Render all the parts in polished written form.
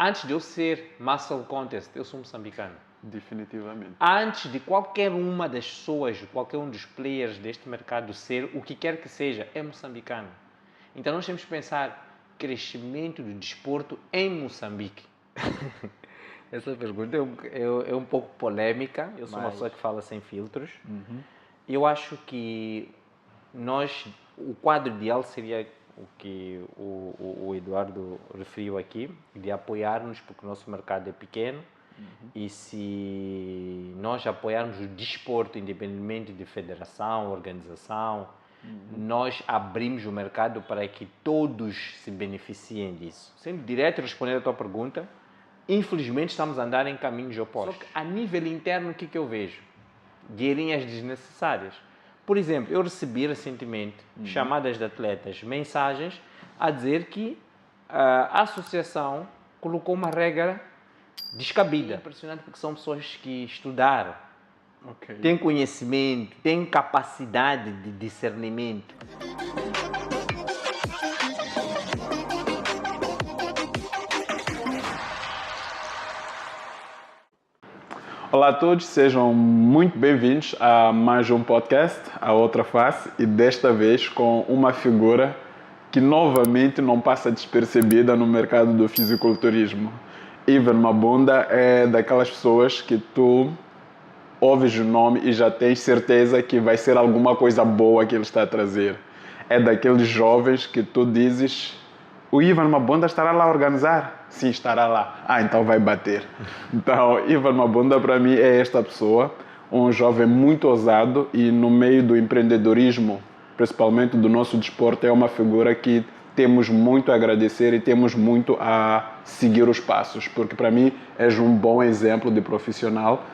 Antes de eu ser Muscle Contest, eu sou moçambicano. Definitivamente. Antes de qualquer uma das pessoas, qualquer um dos players deste mercado ser o que quer que seja, é moçambicano. Então nós temos que pensar crescimento do desporto em Moçambique. Essa pergunta é um pouco polêmica. Eu sou uma pessoa que fala sem filtros. Eu acho que o quadro ideal seria o que o Eduardo referiu aqui, de apoiar-nos porque o nosso mercado é pequeno. E se nós apoiarmos o desporto, independentemente de federação, organização, nós abrimos o mercado para que todos se beneficiem disso. Sendo direto e respondendo a tua pergunta, infelizmente estamos a andar em caminhos opostos. Só que a nível interno, o que eu vejo? Guerrinhas desnecessárias. Por exemplo, eu recebi recentemente chamadas de atletas, mensagens a dizer que a associação colocou uma regra descabida. É impressionante porque são pessoas que estudaram, têm conhecimento, têm capacidade de discernimento. Olá a todos, sejam muito bem-vindos a mais um podcast, A Outra Face, e desta vez com uma figura que novamente não passa despercebida no mercado do fisiculturismo. Ivan Mabunda é daquelas pessoas que tu ouves o nome e já tens certeza que vai ser alguma coisa boa que ele está a trazer. É daqueles jovens que tu dizes: o Ivan Mabunda estará lá a organizar? Sim, estará lá. Então vai bater. Então, Ivan Mabunda para mim é esta pessoa, um jovem muito ousado e no meio do empreendedorismo, principalmente do nosso desporto, é uma figura que temos muito a agradecer e temos muito a seguir os passos, porque para mim és um bom exemplo de profissional,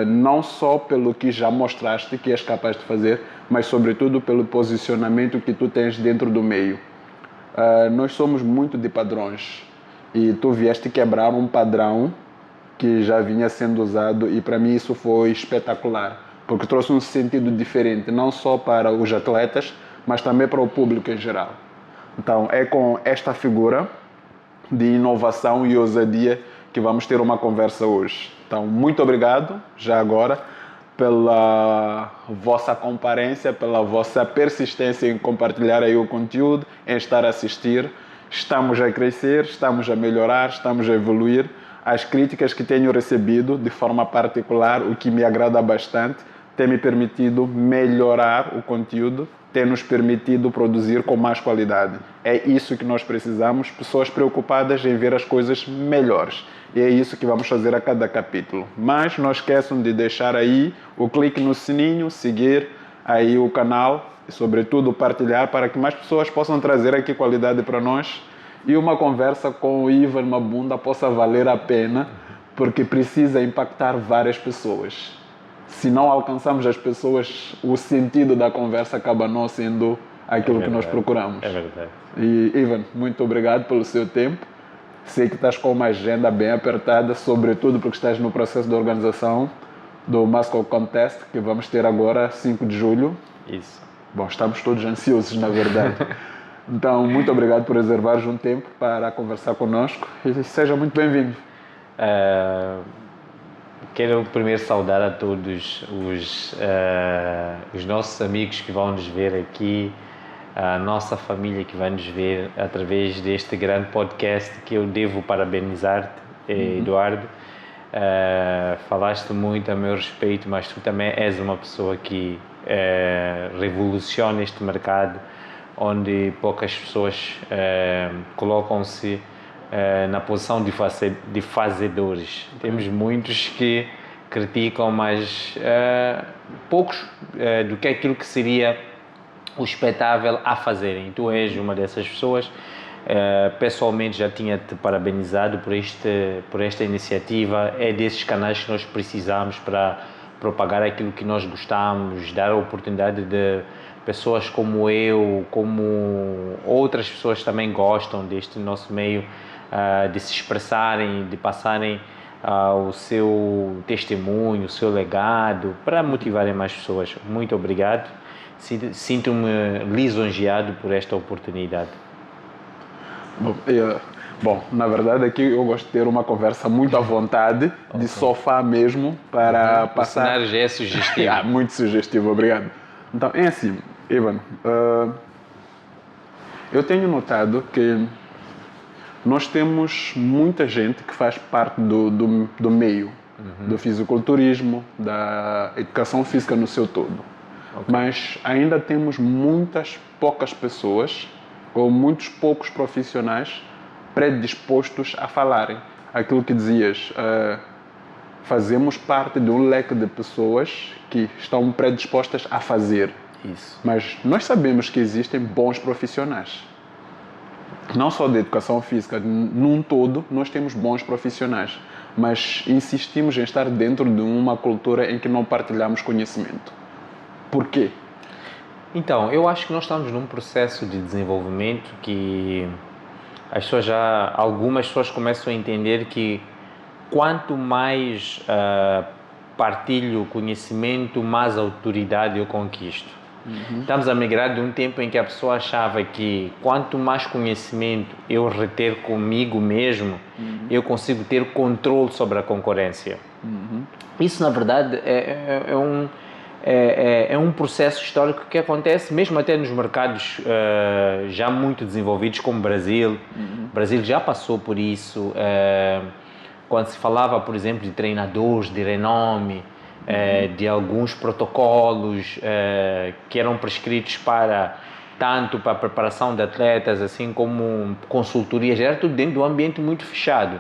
não só pelo que já mostraste que és capaz de fazer, mas sobretudo pelo posicionamento que tu tens dentro do meio. Nós somos muito de padrões e tu vieste quebrar um padrão que já vinha sendo usado e para mim isso foi espetacular, porque trouxe um sentido diferente, não só para os atletas, mas também para o público em geral. Então é com esta figura de inovação e ousadia que vamos ter uma conversa hoje. Então muito obrigado, já agora, pela vossa comparência, pela vossa persistência em compartilhar aí o conteúdo, em estar a assistir. Estamos a crescer, estamos a melhorar, estamos a evoluir. As críticas que tenho recebido, de forma particular, o que me agrada bastante, tem me permitido melhorar o conteúdo, tem nos permitido produzir com mais qualidade. É isso que nós precisamos, pessoas preocupadas em ver as coisas melhores. E é isso que vamos fazer a cada capítulo. Mas não esqueçam de deixar aí o clique no sininho, seguir aí o canal e, sobretudo, partilhar para que mais pessoas possam trazer aqui qualidade para nós e uma conversa com o Ivan Mabunda possa valer a pena, porque precisa impactar várias pessoas. Se não alcançamos as pessoas, o sentido da conversa acaba não sendo aquilo que nós procuramos. É verdade. E, Ivan, muito obrigado pelo seu tempo. Sei que estás com uma agenda bem apertada, sobretudo porque estás no processo de organização do Muscle Contest, que vamos ter agora, 5 de julho. Isso. Bom, estamos todos ansiosos, na verdade. Então, muito obrigado por reservares um tempo para conversar conosco e seja muito bem-vindo. Quero primeiro saudar a todos os nossos amigos que vão nos ver aqui, a nossa família que vai nos ver através deste grande podcast, que eu devo parabenizar-te, Eduardo. Falaste muito a meu respeito, mas tu também és uma pessoa que revoluciona este mercado, onde poucas pessoas colocam-se na posição de fazedores. Temos muitos que criticam, mas poucos do que aquilo que seria o espetável a fazerem. Tu és uma dessas pessoas. Pessoalmente já tinha te parabenizado por esta iniciativa. É desses canais que nós precisamos para propagar aquilo que nós gostamos, dar a oportunidade de pessoas como eu, como outras pessoas também gostam deste nosso meio, de se expressarem, de passarem o seu testemunho, o seu legado, para motivarem mais pessoas. Muito obrigado. Sinto-me lisonjeado por esta oportunidade. Bom, Bom, na verdade aqui eu gosto de ter uma conversa muito à vontade, de sofá mesmo, para O passar... cenário já é sugestivo. Muito sugestivo, obrigado. Então, é assim, Ivan, eu tenho notado que nós temos muita gente que faz parte do meio, do fisiculturismo, da educação física no seu todo. Mas ainda temos muitas poucas pessoas ou muitos poucos profissionais predispostos a falarem. Aquilo que dizias, fazemos parte de um leque de pessoas que estão predispostas a fazer. Isso. Mas nós sabemos que existem bons profissionais. Não só de educação física, num todo, nós temos bons profissionais. Mas insistimos em estar dentro de uma cultura em que não partilhamos conhecimento. Por quê? Então, eu acho que nós estamos num processo de desenvolvimento que algumas pessoas começam a entender que quanto mais partilho conhecimento, mais autoridade eu conquisto. Estamos a migrar de um tempo em que a pessoa achava que quanto mais conhecimento eu reter comigo mesmo, eu consigo ter controle sobre a concorrência. Isso, na verdade, é um processo histórico que acontece mesmo até nos mercados já muito desenvolvidos, como o Brasil. O Brasil já passou por isso. Quando se falava, por exemplo, de treinadores de renome, de alguns protocolos que eram prescritos tanto para a preparação de atletas, assim como consultorias, era tudo dentro de um ambiente muito fechado,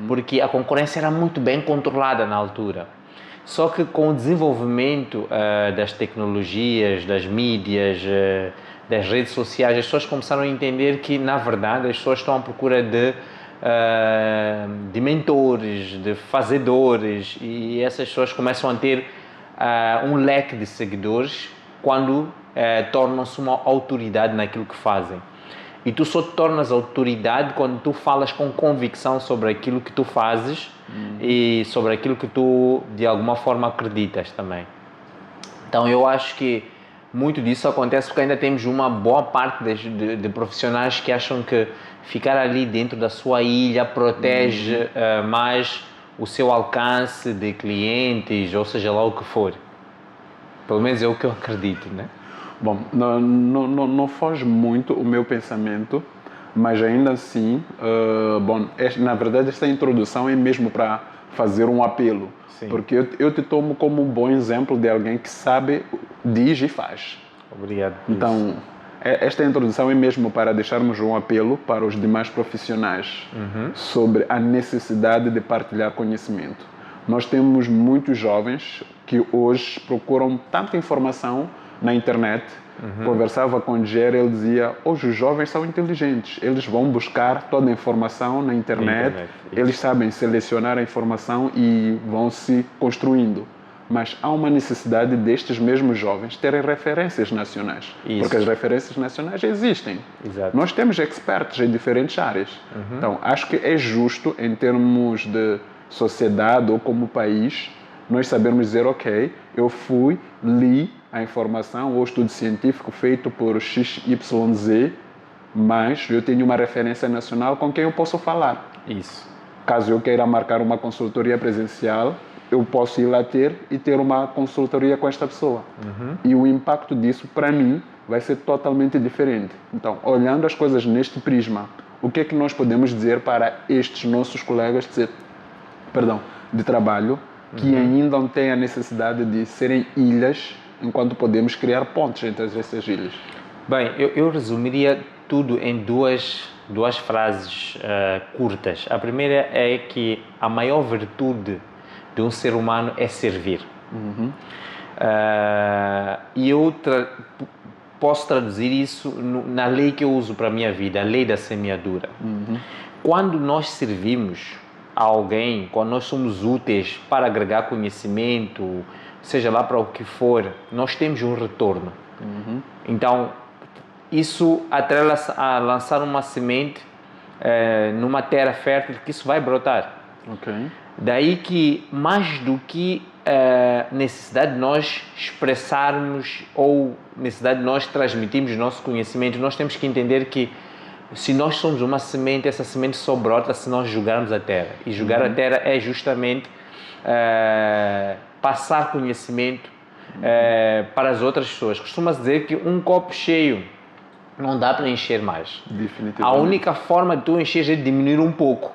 porque a concorrência era muito bem controlada na altura. Só que com o desenvolvimento das tecnologias, das mídias, das redes sociais, as pessoas começaram a entender que, na verdade, as pessoas estão à procura de mentores, de fazedores, e essas pessoas começam a ter um leque de seguidores quando tornam-se uma autoridade naquilo que fazem. E tu só te tornas autoridade quando tu falas com convicção sobre aquilo que tu fazes e sobre aquilo que tu, de alguma forma, acreditas também. Então, eu acho que muito disso acontece porque ainda temos uma boa parte de profissionais que acham que ficar ali dentro da sua ilha protege mais o seu alcance de clientes, ou seja lá o que for. Pelo menos é o que eu acredito, né? Bom, não foge muito o meu pensamento, mas ainda assim, na verdade esta introdução é mesmo para fazer um apelo. Sim. Porque eu te tomo como um bom exemplo de alguém que sabe, diz e faz. Obrigado. Então, esta introdução é mesmo para deixarmos um apelo para os demais profissionais sobre a necessidade de partilhar conhecimento. Nós temos muitos jovens que hoje procuram tanta informação na internet. Conversava com o Jerry, ele dizia, hoje os jovens são inteligentes, eles vão buscar toda a informação na internet, eles sabem selecionar a informação e vão se construindo. Mas há uma necessidade destes mesmos jovens terem referências nacionais. Isso. Porque as referências nacionais existem. Exato. Nós temos expertos em diferentes áreas. Então, acho que é justo, em termos de sociedade ou como país, nós sabermos dizer, ok, eu fui, li a informação ou estudo científico feito por XYZ, mas eu tenho uma referência nacional com quem eu posso falar. Isso. Caso eu queira marcar uma consultoria presencial, eu posso ir lá ter uma consultoria com esta pessoa. E o impacto disso, para mim, vai ser totalmente diferente. Então, olhando as coisas neste prisma, o que é que nós podemos dizer para estes nossos colegas de trabalho que ainda não têm a necessidade de serem ilhas, enquanto podemos criar pontes entre essas ilhas? Bem, eu resumiria tudo em duas frases curtas. A primeira é que a maior virtude de um ser humano é servir. E eu posso traduzir isso na lei que eu uso para a minha vida, a lei da semeadura. Quando nós servimos a alguém, quando nós somos úteis para agregar conhecimento, seja lá para o que for, nós temos um retorno. Então, isso atrela-se a lançar uma semente numa terra fértil, que isso vai brotar. Daí que, mais do que necessidade de nós expressarmos ou necessidade de nós transmitirmos o nosso conhecimento, nós temos que entender que se nós somos uma semente, essa semente só brota se nós jogarmos a terra. E jogar a terra é justamente passar conhecimento para as outras pessoas. Costuma-se dizer que um copo cheio não dá para encher mais. Definitivamente. A única forma de tu encher é diminuir um pouco.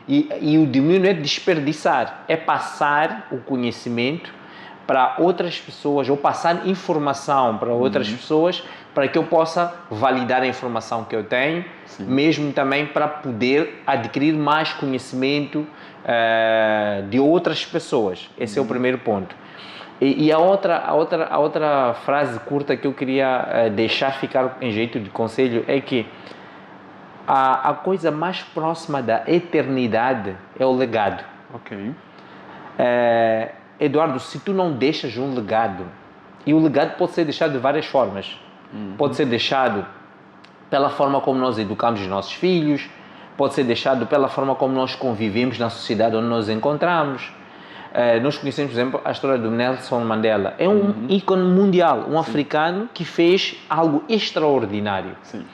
E o diminuir não é desperdiçar, é passar o conhecimento para outras pessoas ou passar informação para outras pessoas para que eu possa validar a informação que eu tenho, mesmo também para poder adquirir mais conhecimento de outras pessoas. Esse é o primeiro ponto. E a outra frase curta que eu queria deixar ficar em jeito de conselho é que a coisa mais próxima da eternidade é o legado. Ok. Eduardo, se tu não deixas um legado, e o legado pode ser deixado de várias formas, pode ser deixado pela forma como nós educamos os nossos filhos, pode ser deixado pela forma como nós convivemos na sociedade onde nos encontramos. Nós conhecemos, por exemplo, a história do Nelson Mandela. É um ícone mundial, um africano que fez algo extraordinário. Sim.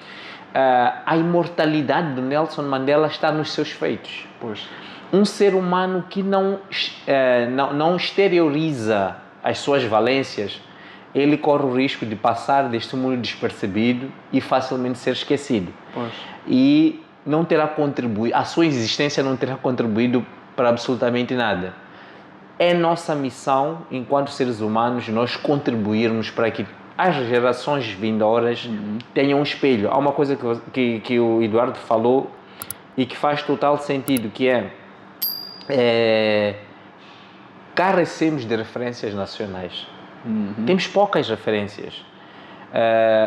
A imortalidade do Nelson Mandela está nos seus feitos. Pois. Um ser humano que não exterioriza as suas valências, ele corre o risco de passar deste mundo despercebido e facilmente ser esquecido. Pois. E não terá contribuído, a sua existência não terá contribuído para absolutamente nada. É nossa missão, enquanto seres humanos, nós contribuirmos para que as gerações vindouras tenham um espelho. Há uma coisa que o Eduardo falou e que faz total sentido, que carecemos de referências nacionais. Temos poucas referências.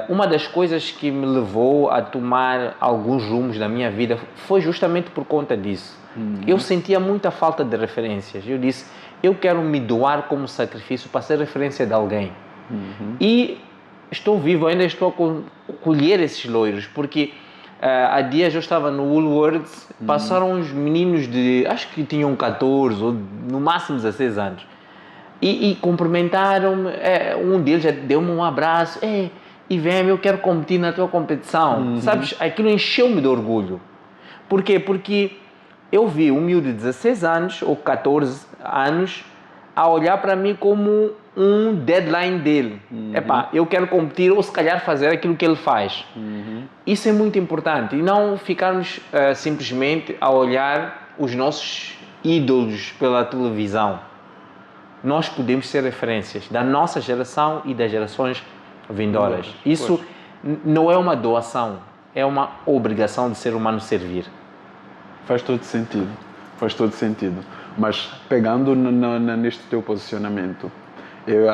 Uma das coisas que me levou a tomar alguns rumos na minha vida foi justamente por conta disso. Eu sentia muita falta de referências. Eu disse, eu quero me doar como sacrifício para ser referência de alguém. E estou vivo, ainda estou a colher esses louros, porque há dias eu estava no Woolworths, passaram uns meninos de, acho que tinham 14 ou no máximo 16 anos, e cumprimentaram-me. Um deles já deu-me um abraço. E vem, eu quero competir na tua competição. Sabes, aquilo encheu-me de orgulho. Por quê? Porque eu vi um miúdo de 16 anos ou 14 anos a olhar para mim como um deadline dele. Eu quero competir ou se calhar fazer aquilo que ele faz. Isso é muito importante. E não ficarmos simplesmente a olhar os nossos ídolos pela televisão. Nós podemos ser referências da nossa geração e das gerações vindouras. Isso não é uma doação, é uma obrigação de ser humano servir. Faz todo sentido. Faz todo sentido. Mas pegando neste teu posicionamento,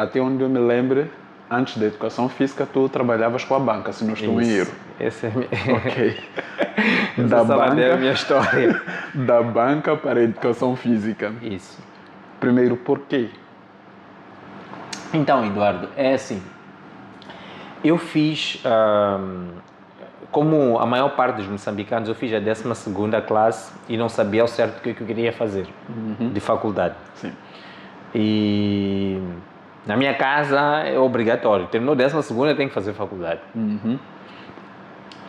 até onde eu me lembro, antes da educação física, tu trabalhavas com a banca, se não estou em erro. Essa é Ok. é a minha história. Da banca para a educação física. Isso. Primeiro, por quê? Então, Eduardo, é assim. Eu fiz, como a maior parte dos moçambicanos, eu fiz a 12ª classe e não sabia ao certo o que eu queria fazer de faculdade. Sim. E na minha casa é obrigatório. Terminou 12ª, tem que fazer faculdade.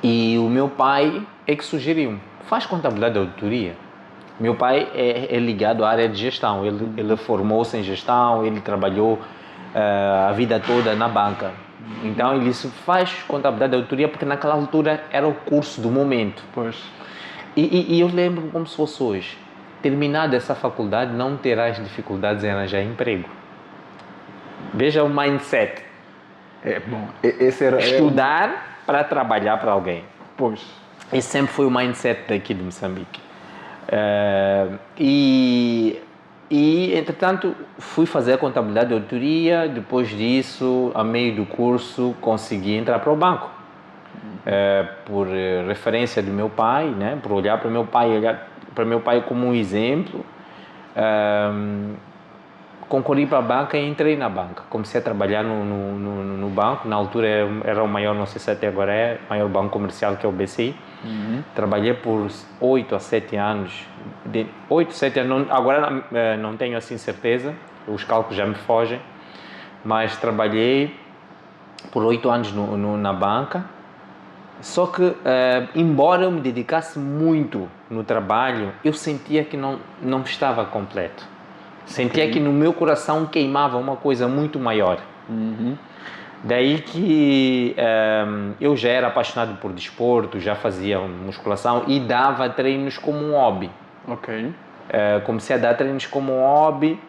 E o meu pai é que sugeriu, faz contabilidade de auditoria. Meu pai é ligado à área de gestão. Ele formou-se em gestão, ele trabalhou a vida toda na banca. Então ele disse, faz contabilidade de auditoria, porque naquela altura era o curso do momento. Pois. E eu lembro como se fosse hoje. Terminada essa faculdade, não terás dificuldades em arranjar emprego. Veja o mindset. Bom, esse era... Estudar para trabalhar para alguém. Pois. Esse sempre foi o mindset daqui de Moçambique. E entretanto, fui fazer a contabilidade de auditoria. Depois disso, a meio do curso, consegui entrar para o banco. Por referência do meu pai, né? Por olhar para meu pai como um exemplo. Concorri para a banca e entrei na banca. Comecei a trabalhar no banco. Na altura era o maior, não sei se até agora é, o maior banco comercial, que é o BCI. Trabalhei por 8 a 7 anos. 8, 7 anos, agora não tenho assim certeza, os cálculos já me fogem, mas trabalhei por 8 anos na banca. Só que, embora eu me dedicasse muito no trabalho, eu sentia que não estava completo. Sentia que no meu coração queimava uma coisa muito maior. Daí que eu já era apaixonado por desporto, já fazia musculação e dava treinos como um hobby. Ok. Comecei a dar treinos como um hobby.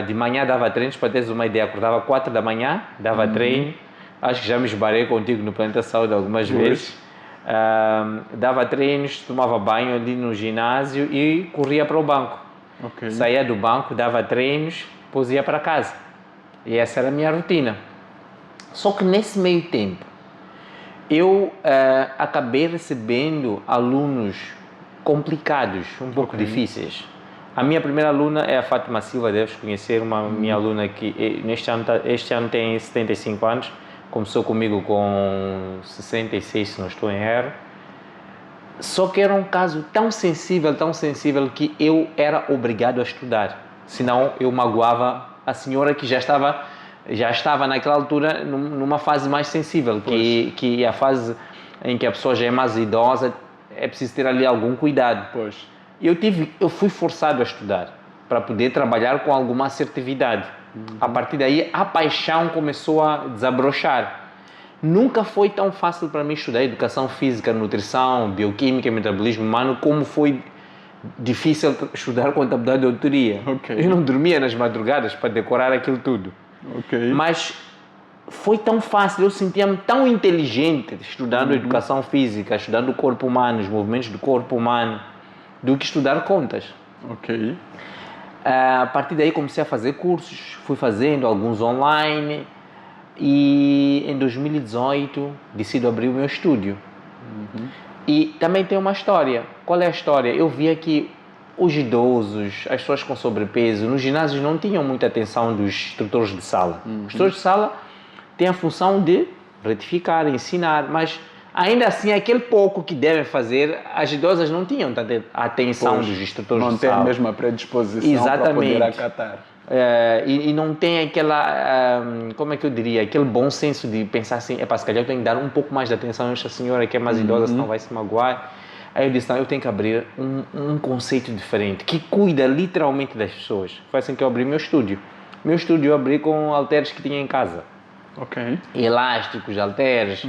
De manhã dava treinos, para teres uma ideia, acordava 4 da manhã, dava treino. Acho que já me esbarrei contigo no Planeta Saúde algumas vezes. Dava treinos, tomava banho ali no ginásio e corria para o banco. Ok. Saía do banco, dava treinos, depois ia para casa. E essa era a minha rotina. Só que nesse meio tempo, eu acabei recebendo alunos complicados, um pouco difíceis. A minha primeira aluna é a Fátima Silva, deves conhecer, uma minha aluna que este ano tem 75 anos, começou comigo com 66, se não estou em erro. Só que era um caso tão sensível que eu era obrigado a estudar, senão eu magoava a senhora que já estava naquela altura numa fase mais sensível, que é a fase em que a pessoa já é mais idosa, é preciso ter ali algum cuidado. Pois. Eu fui forçado a estudar para poder trabalhar com alguma assertividade. A partir daí, a paixão começou a desabrochar. Nunca foi tão fácil para mim estudar educação física, nutrição, bioquímica e metabolismo humano como foi difícil estudar contabilidade e auditoria. Ok. Eu não dormia nas madrugadas para decorar aquilo tudo. Ok. Mas foi tão fácil, eu sentia-me tão inteligente estudando educação física, estudando o corpo humano, os movimentos do corpo humano, do que estudar contas. Ok. A partir daí comecei a fazer cursos, fui fazendo alguns online e em 2018 decido abrir o meu estúdio. E também tem uma história. Qual é a história? Eu via que os idosos, as pessoas com sobrepeso, nos ginásios não tinham muita atenção dos instrutores de sala. Os instrutores de sala têm a função de retificar, ensinar, mas ainda assim aquele pouco que devem fazer, as idosas não tinham tanta atenção dos instrutores de sala. Não tem a mesma predisposição para poder acatar. E não tem aquela, como é que eu diria, aquele bom senso de pensar assim, se calhar eu tenho que dar um pouco mais de atenção a esta senhora que é mais idosa, senão vai se magoar. Aí eu disse, não, eu tenho que abrir um conceito diferente, que cuida literalmente das pessoas. Foi assim que eu abri meu estúdio. Meu estúdio eu abri com halteres que tinha em casa. Ok. Elásticos, halteres.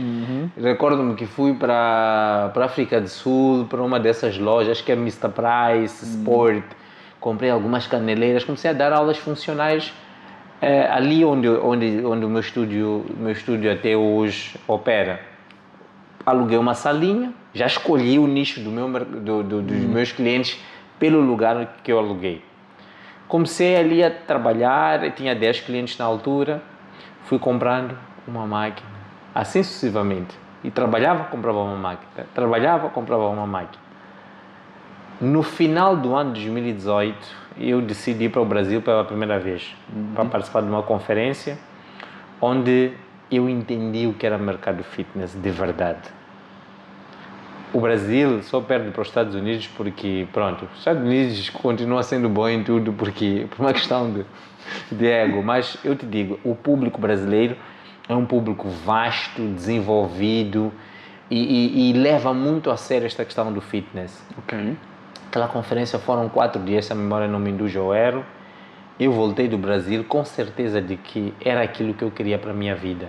Recordo-me que fui para a África do Sul, para uma dessas lojas, que é Mr. Price, Sport. Comprei algumas caneleiras, comecei a dar aulas funcionais ali onde o meu estúdio até hoje opera. Aluguei uma salinha, já escolhi o nicho dos meus clientes pelo lugar que eu aluguei. Comecei ali a trabalhar, tinha 10 clientes na altura, fui comprando uma máquina, assim sucessivamente. E trabalhava, comprava uma máquina, trabalhava, comprava uma máquina. No final do ano de 2018, eu decidi ir para o Brasil pela primeira vez, para participar de uma conferência, onde eu entendi o que era mercado fitness de verdade. O Brasil só perde para os Estados Unidos porque, pronto, os Estados Unidos continua sendo bom em tudo porque, por uma questão de ego, mas eu te digo, o público brasileiro é um público vasto, desenvolvido e leva muito a sério esta questão do fitness. Ok. Aquela conferência foram 4 dias, se a memória não me indulge ao erro. Eu voltei do Brasil com certeza de que era aquilo que eu queria para a minha vida.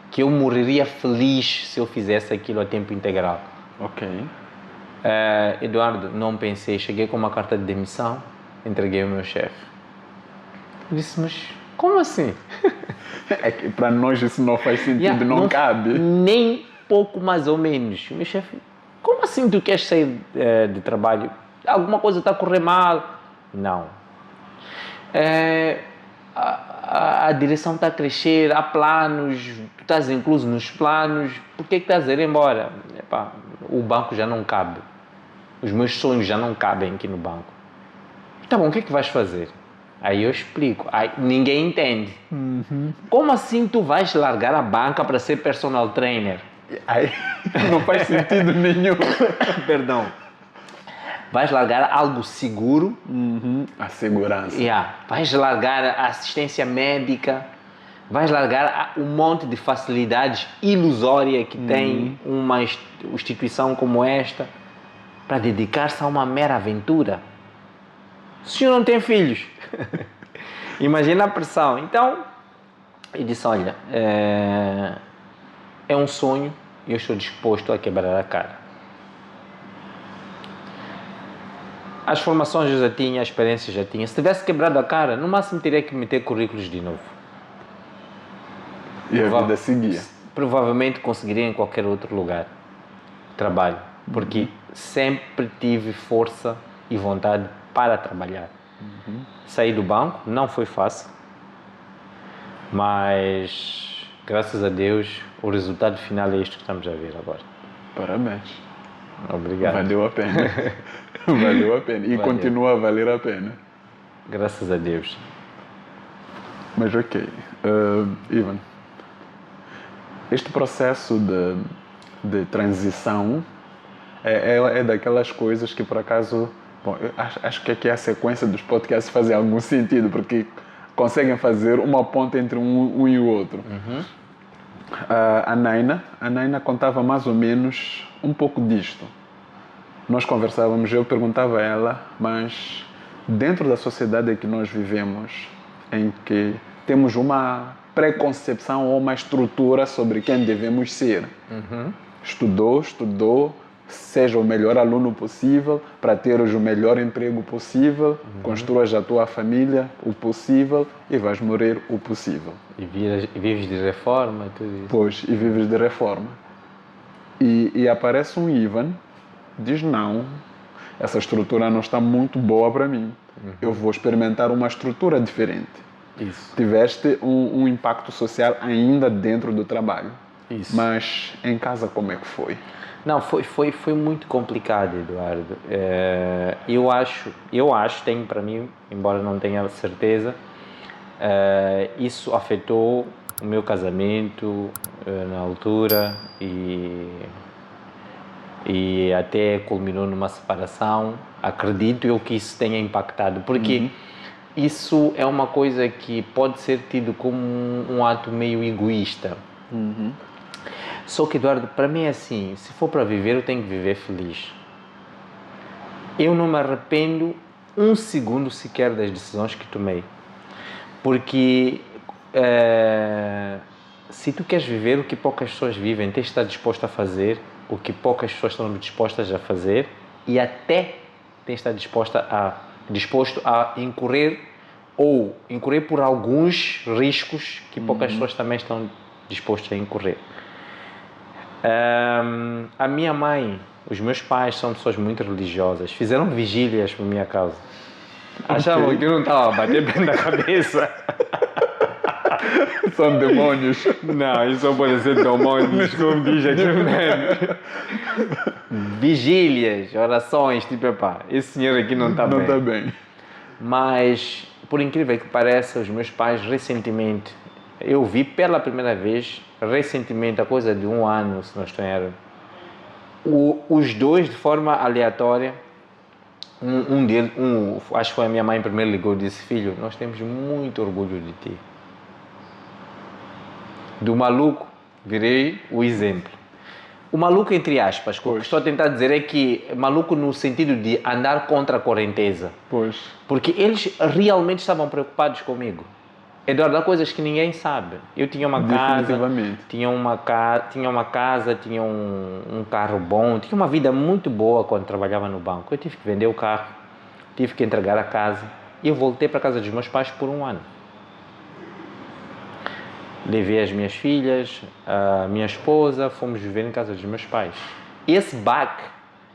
Que eu morreria feliz se eu fizesse aquilo a tempo integral. Ok. Eduardo, não pensei, cheguei com uma carta de demissão, entreguei ao meu chefe. Eu disse, mas como assim? É que para nós isso não faz sentido, não cabe. Nem pouco mais ou menos. O meu chefe, como assim tu queres sair de trabalho? Alguma coisa está a correr mal? Não. A direção está a crescer, há planos, tu estás incluso nos planos, por que estás a ir embora? O banco já não cabe. Os meus sonhos já não cabem aqui no banco. Tá bom, o que é que vais fazer? Aí eu explico. Aí ninguém entende. Como assim tu vais largar a banca para ser personal trainer? Aí não faz sentido nenhum. Perdão. Vais largar algo seguro. A segurança. Vais largar a assistência médica. Vais largar um monte de facilidades ilusórias que tem uma instituição como esta para dedicar-se a uma mera aventura. O senhor não tem filhos. Imagina a pressão. Então, eu disse, olha, é um sonho e eu estou disposto a quebrar a cara. As formações eu já tinha, a experiência já tinha. Se tivesse quebrado a cara, no máximo teria que meter currículos de novo. E a vida seguia. Provavelmente conseguiria em qualquer outro lugar trabalho, porque sempre tive força e vontade para trabalhar. Saí do banco, não foi fácil, mas graças a Deus o resultado final é isto que estamos a ver agora. Parabéns. Obrigado. Valeu a pena. Valeu a pena. E Valeu. Continua a valer a pena. Graças a Deus. Mas ok. Ivan, este processo de transição é daquelas coisas que, por acaso, bom, eu acho que aqui a sequência dos podcasts faz algum sentido, porque conseguem fazer uma ponte entre um e o outro. A Naina contava mais ou menos um pouco disto. Nós conversávamos, eu perguntava a ela, mas dentro da sociedade em que nós vivemos, em que temos uma preconcepção ou uma estrutura sobre quem devemos ser. Estudou, seja o melhor aluno possível, para teres o melhor emprego possível, construas a tua família o possível e vais morrer o possível. E vives de reforma e tudo isso. Pois, e vives de reforma. E aparece um Ivan, diz não, essa estrutura não está muito boa para mim. Eu vou experimentar uma estrutura diferente. Isso. Tiveste um impacto social ainda dentro do trabalho. Isso. Mas em casa como é que foi? Não, foi muito complicado, Eduardo. Eu acho, tenho para mim, embora não tenha certeza, isso afetou o meu casamento na altura e até culminou numa separação. Acredito eu que isso tenha impactado, porque isso é uma coisa que pode ser tido como um ato meio egoísta. Só que, Eduardo, para mim é assim, se for para viver, eu tenho que viver feliz. Eu não me arrependo um segundo sequer das decisões que tomei. Porque se tu queres viver o que poucas pessoas vivem, tens de estar disposto a fazer o que poucas pessoas estão dispostas a fazer e até tens de estar disposto a incorrer por alguns riscos que poucas pessoas também estão dispostas a incorrer. A minha mãe, os meus pais são pessoas muito religiosas, fizeram vigílias por minha causa. Achavam que eu não estava a bater bem da cabeça. São demônios. Não, isso só pode ser demônios, como diz aqui mesmo. Vigílias, orações, tipo, esse senhor aqui não está bem. Não está bem. Mas, por incrível que pareça, os meus pais recentemente, eu vi pela primeira vez, recentemente, a coisa de 1 ano, se não estou errado, os dois de forma aleatória, acho que foi a minha mãe primeiro ligou e disse: filho, nós temos muito orgulho de ti. Do maluco, virei o exemplo. O maluco, entre aspas, o que estou a tentar dizer é que maluco no sentido de andar contra a correnteza. Pois. Porque eles realmente estavam preocupados comigo. Eduardo, há coisas que ninguém sabe. Eu tinha uma casa, tinha um carro bom, tinha uma vida muito boa quando trabalhava no banco. Eu tive que vender o carro, tive que entregar a casa e eu voltei para a casa dos meus pais por 1 ano. Levei as minhas filhas, a minha esposa, fomos viver em casa dos meus pais. Esse baque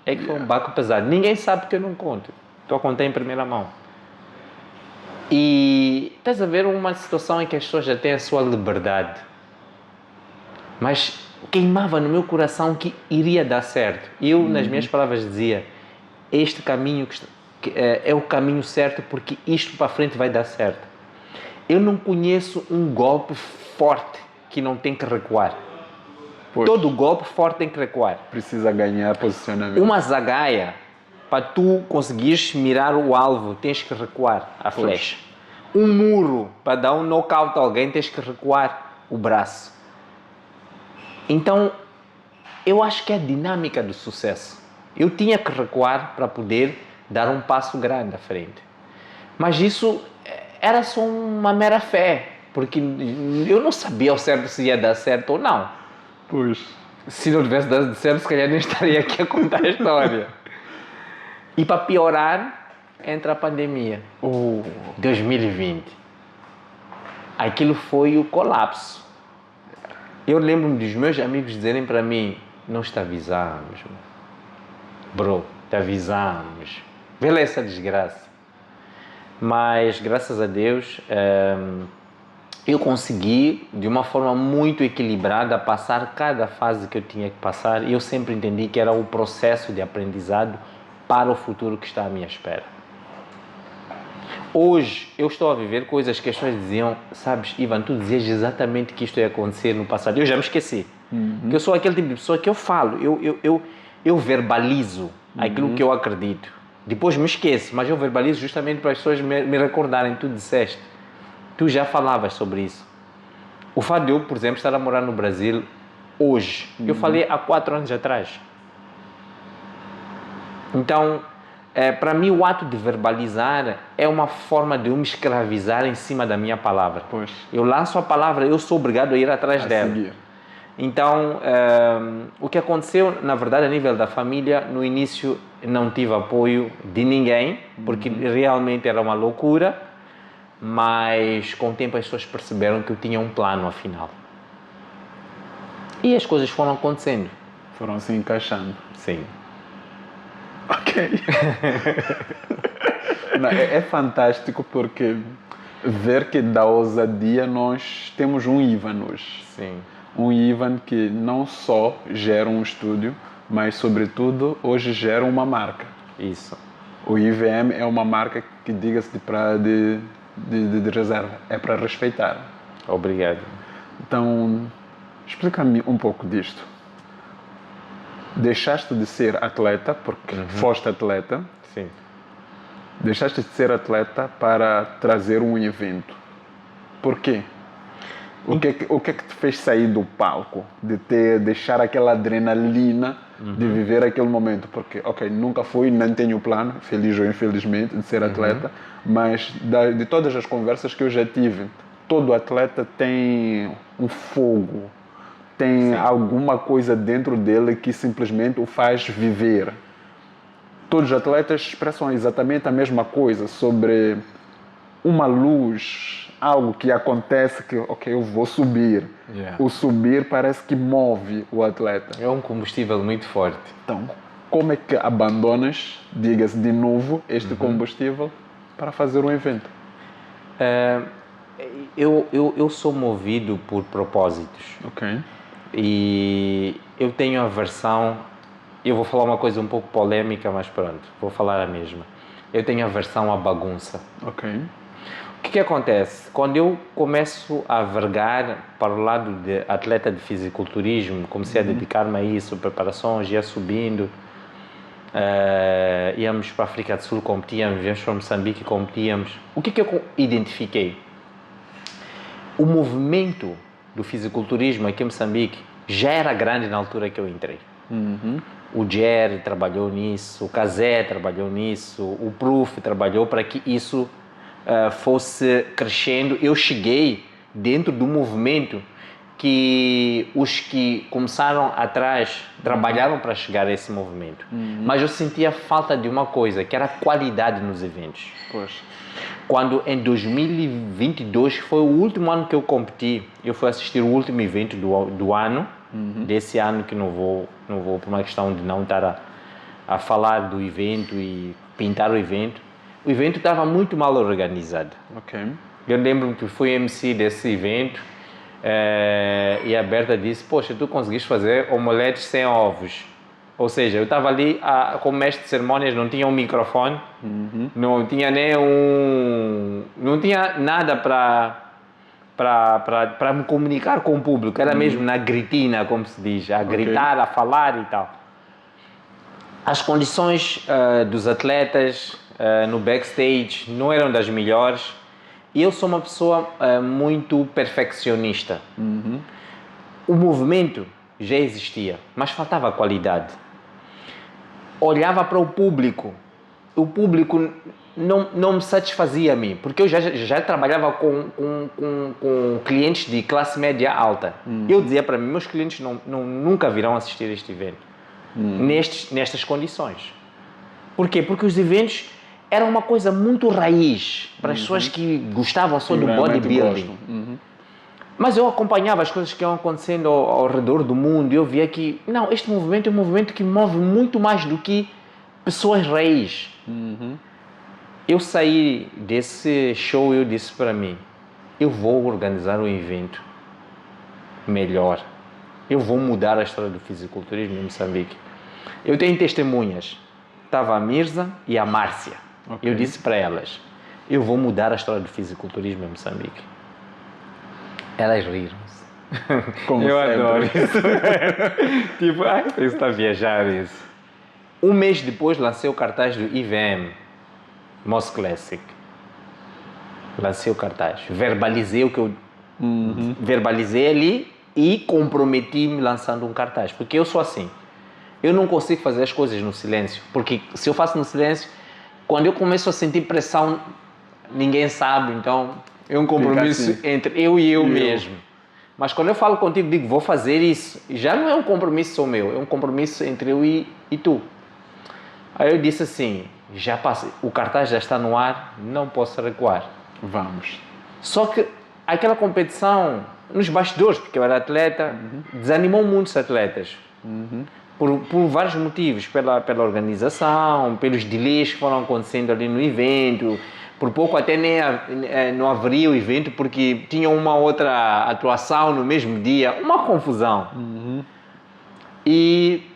é que foi um baque pesado. Ninguém sabe que eu não conto. Estou a contar em primeira mão. E estás a ver uma situação em que as pessoas já têm a sua liberdade. Mas queimava no meu coração que iria dar certo. Eu, nas minhas palavras, dizia: este caminho é o caminho certo porque isto para frente vai dar certo. Eu não conheço um golpe forte que não tem que recuar. Pois. Todo golpe forte tem que recuar. Precisa ganhar posicionamento. Uma zagaia, para tu conseguires mirar o alvo, tens que recuar a flecha. um murro, para dar um knockout a alguém, tens que recuar o braço. Então, eu acho que é a dinâmica do sucesso. Eu tinha que recuar para poder dar um passo grande à frente. Mas isso era só uma mera fé, porque eu não sabia ao certo se ia dar certo ou não. Pois. Se não tivesse dado certo, se calhar nem estaria aqui a contar a história. E para piorar, entra a pandemia. 2020. Aquilo foi o colapso. Eu lembro-me dos meus amigos dizerem para mim: nós te avisamos, bro, te avisamos. Vê lá essa desgraça. Mas, graças a Deus, eu consegui, de uma forma muito equilibrada, passar cada fase que eu tinha que passar, e eu sempre entendi que era o processo de aprendizado para o futuro que está à minha espera. Hoje, eu estou a viver coisas que as pessoas diziam: sabes, Ivan, tu dizias exatamente que isto ia acontecer no passado. Eu já me esqueci. Que eu sou aquele tipo de pessoa que eu falo, eu verbalizo aquilo que eu acredito. Depois me esqueço, mas eu verbalizo justamente para as pessoas me recordarem. Tu disseste, tu já falavas sobre isso. O fato de eu, por exemplo, estar a morar no Brasil hoje, eu falei há 4 anos atrás. Então, para mim, o ato de verbalizar é uma forma de eu me escravizar em cima da minha palavra. Pois. Eu lanço a palavra, eu sou obrigado a ir atrás dela. Seguir. Então, o que aconteceu, na verdade, a nível da família, no início não tive apoio de ninguém, porque realmente era uma loucura, mas com o tempo as pessoas perceberam que eu tinha um plano, afinal. E as coisas foram acontecendo. Foram se encaixando. Sim. Ok. Não, é fantástico porque ver que da ousadia nós temos um Ivan hoje. Sim. Um Ivan que não só gera um estúdio, mas sobretudo hoje gera uma marca. Isso. O IVM é uma marca que, diga-se de reserva, é para respeitar. Obrigado. Então, explica-me um pouco disto. Deixaste de ser atleta, porque foste atleta. Sim. Deixaste de ser atleta para trazer um evento. Por quê? O que é que te fez sair do palco? Deixar aquela adrenalina de viver aquele momento? Porque, ok, nunca fui, nem tenho plano, feliz ou infelizmente, de ser atleta, mas de todas as conversas que eu já tive, todo atleta tem um fogo, tem alguma coisa dentro dele que simplesmente o faz viver. Todos os atletas expressam exatamente a mesma coisa sobre uma luz, algo que acontece que, ok, eu vou subir. Yeah. O subir parece que move o atleta. É um combustível muito forte. Então, como é que abandonas, diga-se de novo, este combustível para fazer um evento? Eu sou movido por propósitos. Ok. E eu tenho aversão, eu vou falar uma coisa um pouco polêmica, mas pronto, vou falar a mesma. Eu tenho aversão à bagunça. Ok. O que acontece? Quando eu começo a vergar para o lado de atleta de fisiculturismo, comecei a dedicar-me a isso, preparações, ia subindo, íamos para a África do Sul, competíamos, íamos para Moçambique, competíamos. O que eu identifiquei? O movimento do fisiculturismo aqui em Moçambique já era grande na altura que eu entrei. O Jerry trabalhou nisso, o Kazé trabalhou nisso, o Proof trabalhou para que isso fosse crescendo. Eu cheguei dentro do movimento que os que começaram atrás trabalharam para chegar a esse movimento. Mas eu sentia falta de uma coisa, que era a qualidade nos eventos. Pois. Quando em 2022, que foi o último ano que eu competi, eu fui assistir o último evento do ano, desse ano que não vou por uma questão de não estar a falar do evento e pintar o evento. O evento estava muito mal organizado. Ok. Eu lembro-me que fui MC desse evento e a Berta disse: poxa, tu conseguiste fazer omeletes sem ovos. Ou seja, eu estava ali como mestre de cerimônias, não tinha um microfone, não tinha nem não tinha nada para me comunicar com o público. Era mesmo na gritina, como se diz, a gritar, a falar e tal. As condições dos atletas no backstage não eram das melhores E eu sou uma pessoa muito perfeccionista. O movimento já existia, mas faltava qualidade. Olhava para o público não me satisfazia a mim, porque eu já trabalhava com clientes de classe média alta. Eu dizia para mim, meus clientes nunca virão assistir este evento, nestas condições. Por quê? Porque os eventos eram uma coisa muito raiz, para as pessoas que gostavam só do bodybuilding. Mas eu acompanhava as coisas que iam acontecendo ao redor do mundo e eu via que, não, este movimento é um movimento que move muito mais do que pessoas raiz. Eu saí desse show e eu disse para mim, eu vou organizar um evento melhor. Eu vou mudar a história do fisiculturismo em Moçambique. Eu tenho testemunhas. Estava a Mirza e a Márcia. Okay. Eu disse para elas, eu vou mudar a história do fisiculturismo em Moçambique. Elas riram-se. Como eu sempre. Adoro isso. Tipo, isso está a viajar isso. Um mês depois lancei o cartaz do IVM Moss Classic. Lancei o cartaz. Verbalizei o que eu verbalizei ali e comprometi-me lançando um cartaz. Porque eu sou assim. Eu não consigo fazer as coisas no silêncio. Porque se eu faço no silêncio, quando eu começo a sentir pressão, ninguém sabe. Então, é um compromisso assim, entre eu e eu mesmo. Mas quando eu falo contigo, digo, vou fazer isso. Já não é um compromisso só meu. É um compromisso entre eu e tu. Aí eu disse assim, já passei, o cartaz já está no ar, não posso recuar. Vamos. Só que aquela competição, nos bastidores, porque eu era atleta, desanimou muitos atletas. Por vários motivos, pela organização, pelos delays que foram acontecendo ali no evento, por pouco até nem não haveria o evento porque tinha uma outra atuação no mesmo dia, uma confusão. E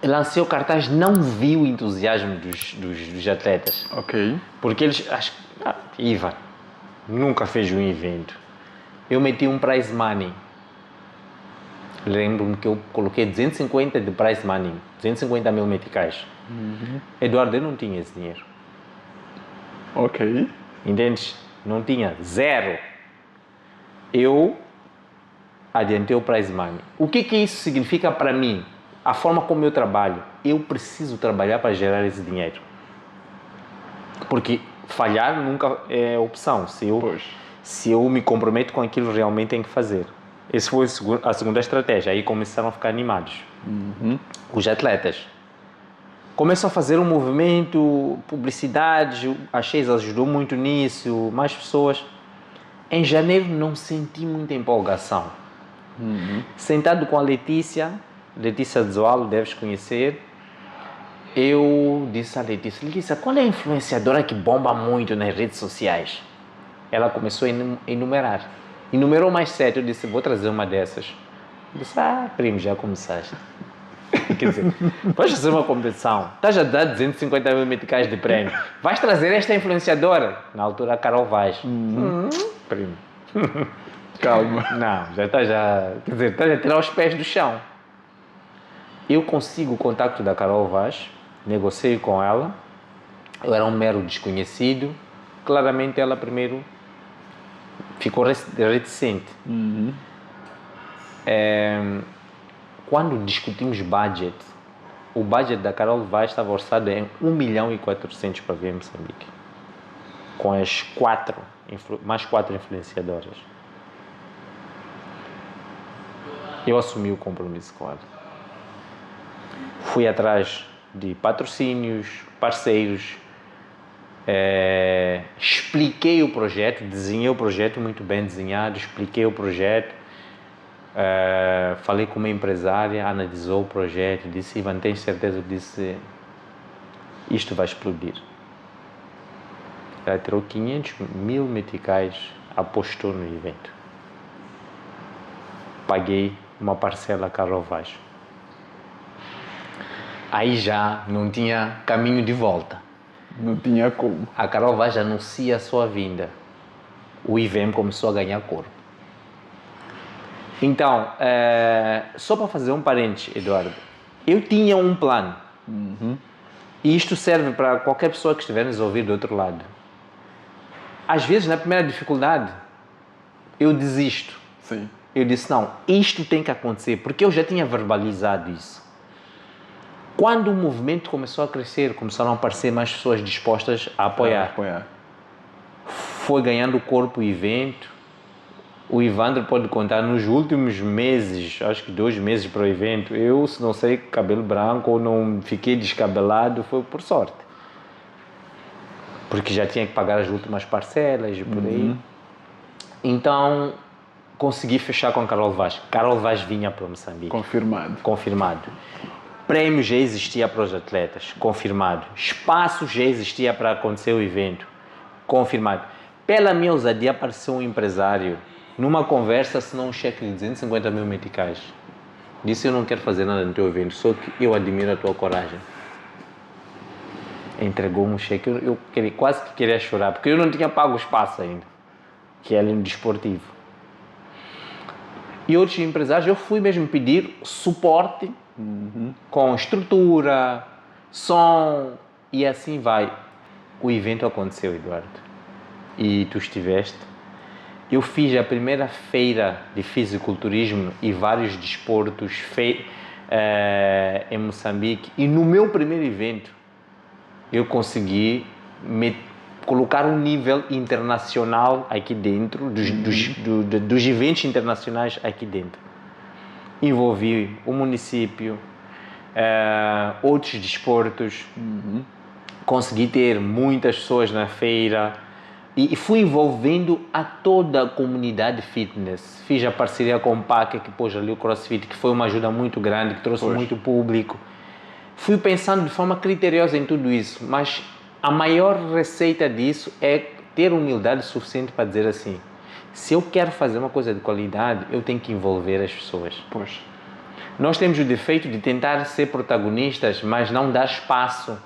lancei o cartaz, não vi o entusiasmo dos atletas. Ok. Porque eles acham Ivan nunca fez um evento. Eu meti um prize money. Lembro-me que eu coloquei 250 de prize money, 250 mil meticais. Eduardo, eu não tinha esse dinheiro. Ok. Entendes? Não tinha, zero. Eu adiantei o prize money. O que isso significa para mim? A forma como eu trabalho, eu preciso trabalhar para gerar esse dinheiro. Porque falhar nunca é opção. Se eu me comprometo com aquilo, realmente tenho que fazer. Essa foi a segunda estratégia. Aí começaram a ficar animados. Os atletas. Começou a fazer um movimento, publicidade, a Chase ajudou muito nisso, mais pessoas. Em janeiro não senti muita empolgação. Sentado com a Letícia Zoalo, deves conhecer, eu disse a Letícia, qual é a influenciadora que bomba muito nas redes sociais? Ela começou a enumerar. Enumerou mais 7, eu disse, vou trazer uma dessas. Eu disse, primo, já começaste. Quer dizer, vais fazer uma competição, estás a dar 250 mil meticais de prémio, vais trazer esta influenciadora? Na altura, a Carol Vaz. Primo. Calma. Não, estás a tirar os pés do chão. Eu consigo o contacto da Carol Vaz, negociei com ela, eu era um mero desconhecido, claramente ela primeiro ficou reticente. Quando discutimos budget, o budget da Carol Vaz estava orçado em 1.400.000 para vir em Moçambique, com as mais 4 influenciadoras. Eu assumi o compromisso com ela. Fui atrás de patrocínios, parceiros, expliquei o projeto, desenhei o projeto muito bem desenhado, expliquei o projeto, falei com uma empresária, analisou o projeto, disse, Ivan, tens certeza? Eu disse, isto vai explodir. Ela tirou 500 mil meticais, apostou no evento. Paguei uma parcela a Carol Vaz. Aí já não tinha caminho de volta. Não tinha como. A Carol Vaz anuncia a sua vinda. O IVM começou a ganhar corpo. Então, só para fazer um parênteses, Eduardo, eu tinha um plano. E isto serve para qualquer pessoa que estiver nos ouvir do outro lado. Às vezes, na primeira dificuldade, eu desisto. Sim. Eu disse, não, isto tem que acontecer, porque eu já tinha verbalizado isso. Quando o movimento começou a crescer, começaram a aparecer mais pessoas dispostas a apoiar. Foi ganhando corpo o evento. O Ivandro pode contar, nos últimos meses, acho que 2 meses para o evento, eu, se não sei, cabelo branco ou não fiquei descabelado, foi por sorte. Porque já tinha que pagar as últimas parcelas e por aí. Então, consegui fechar com Carol Vaz. Carol Vaz vinha para Moçambique. Confirmado. Prêmio já existia para os atletas. Confirmado. Espaço já existia para acontecer o evento. Confirmado. Pela minha ousadia, apareceu um empresário numa conversa, assinou um cheque de 250 mil meticais. Disse, eu não quero fazer nada no teu evento, só que eu admiro a tua coragem. Entregou-me um cheque, eu quase que queria chorar, porque eu não tinha pago o espaço ainda, que é ali no desportivo. E outros empresários, eu fui mesmo pedir suporte, com estrutura, som, e assim vai. O evento aconteceu, Eduardo, e tu estiveste. Eu fiz a primeira feira de fisiculturismo e vários desportos em Moçambique, e no meu primeiro evento eu consegui colocar um nível internacional aqui dentro, dos eventos internacionais aqui dentro. Envolvi o município, outros desportos, consegui ter muitas pessoas na feira e fui envolvendo a toda a comunidade fitness. Fiz a parceria com o PAC, que pôs ali o CrossFit, que foi uma ajuda muito grande, que trouxe muito público. Fui pensando de forma criteriosa em tudo isso, mas a maior receita disso é ter humildade suficiente para dizer assim, se eu quero fazer uma coisa de qualidade, eu tenho que envolver as pessoas. Nós temos o defeito de tentar ser protagonistas, mas não dar espaço